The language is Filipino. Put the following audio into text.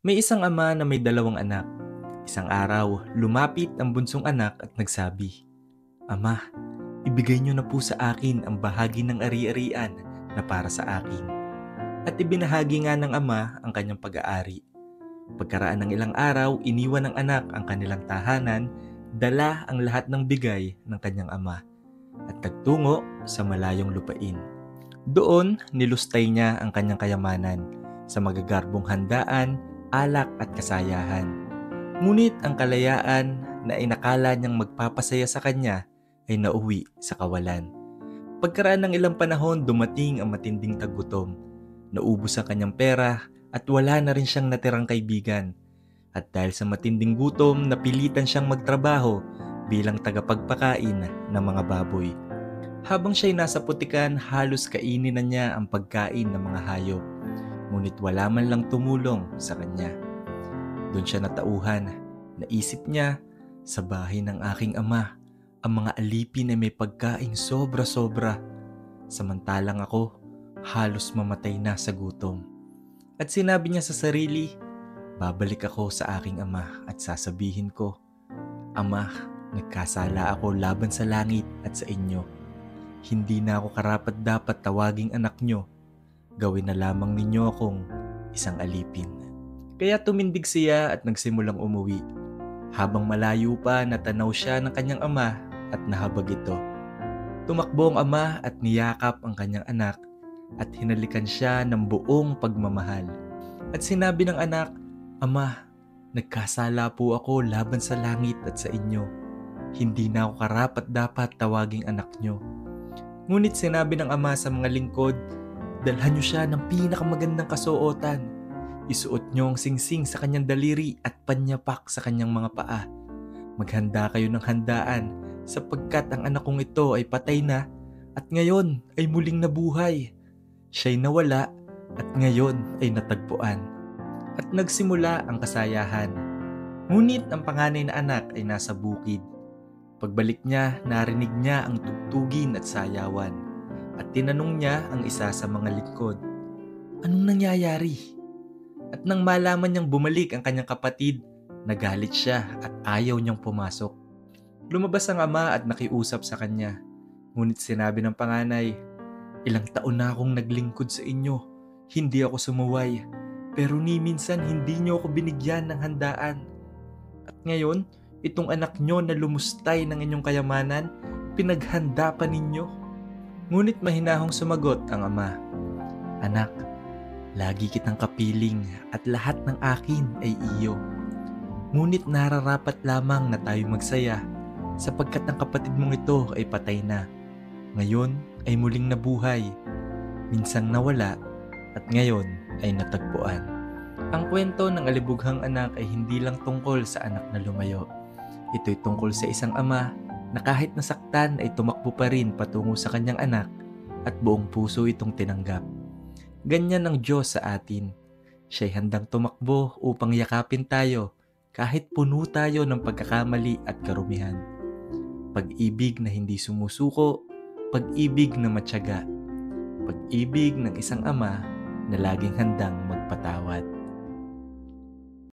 May isang ama na may dalawang anak. Isang araw, lumapit ang bunsong anak at nagsabi, "Ama, ibigay niyo na po sa akin ang bahagi ng ari-arian na para sa akin." At ibinahagi nga ng ama ang kanyang pag-aari. Pagkaraan ng ilang araw, iniwan ng anak ang kanilang tahanan, dala ang lahat ng bigay ng kanyang ama, at nagtungo sa malayong lupain. Doon, nilustay niya ang kanyang kayamanan sa magagarbong handaan, alak at kasayahan. Ngunit ang kalayaan na inakala niyang magpapasaya sa kanya ay nauwi sa kawalan. Pagkaraan ng ilang panahon, dumating ang matinding taggutom. Naubos ang kanyang pera at wala na rin siyang natirang kaibigan. At dahil sa matinding gutom, napilitan siyang magtrabaho bilang tagapagpakain ng mga baboy. Habang siya'y nasa putikan, halos kainin na niya ang pagkain ng mga hayop. Ngunit wala man lang tumulong sa kanya. Doon siya natauhan. Naisip niya, sa bahay ng aking ama, ang mga alipin ay may pagkaing sobra-sobra. Samantalang ako, halos mamatay na sa gutom. At sinabi niya sa sarili, babalik ako sa aking ama at sasabihin ko, "Ama, nagkasala ako laban sa langit at sa inyo. Hindi na ako karapat-dapat tawaging anak nyo. Gawin na lamang ninyo akong isang alipin." Kaya tumindig siya at nagsimulang umuwi. Habang malayo pa, natanaw siya ng kanyang ama at nahabag ito. Tumakbo ang ama at niyakap ang kanyang anak at hinalikan siya ng buong pagmamahal. At sinabi ng anak, "Ama, nagkasala po ako laban sa langit at sa inyo. Hindi na ako karapat-dapat tawaging anak nyo." Ngunit sinabi ng ama sa mga lingkod, "Dalhan niyo siya ng pinakamagandang kasuotan. Isuot niyo ang singsing sa kanyang daliri at panyapak sa kanyang mga paa. Maghanda kayo ng handaan sapagkat ang anak kong ito ay patay na at ngayon ay muling nabuhay. Siya'y nawala at ngayon ay natagpuan." At nagsimula ang kasayahan. Ngunit ang panganay na anak ay nasa bukid. Pagbalik niya, narinig niya ang tugtugin at sayawan. At tinanong niya ang isa sa mga lingkod, "Anong nangyayari?" At nang malaman niyang bumalik ang kanyang kapatid, nagalit siya at ayaw niyang pumasok. Lumabas ang ama at nakiusap sa kanya. Ngunit sinabi ng panganay, "Ilang taon na akong naglingkod sa inyo. Hindi ako sumuway. Pero ni minsan hindi niyo ako binigyan ng handaan. At ngayon, itong anak niyo na lumustay ng inyong kayamanan, pinaghanda pa ninyo." Ngunit mahinahong sumagot ang ama, "Anak, lagi kitang kapiling at lahat ng akin ay iyo. Ngunit nararapat lamang na tayo magsaya sapagkat ang kapatid mong ito ay patay na. Ngayon ay muling nabuhay. Minsang nawala at ngayon ay natagpuan." Ang kwento ng alibughang anak ay hindi lang tungkol sa anak na lumayo. Ito'y tungkol sa isang ama na kahit nasaktan ay tumakbo pa rin patungo sa kanyang anak at buong puso itong tinanggap. Ganyan ang Diyos sa atin. Siya'y handang tumakbo upang yakapin tayo kahit puno tayo ng pagkakamali at karumihan. Pag-ibig na hindi sumusuko, pag-ibig na matyaga, pag-ibig ng isang ama na laging handang magpatawad.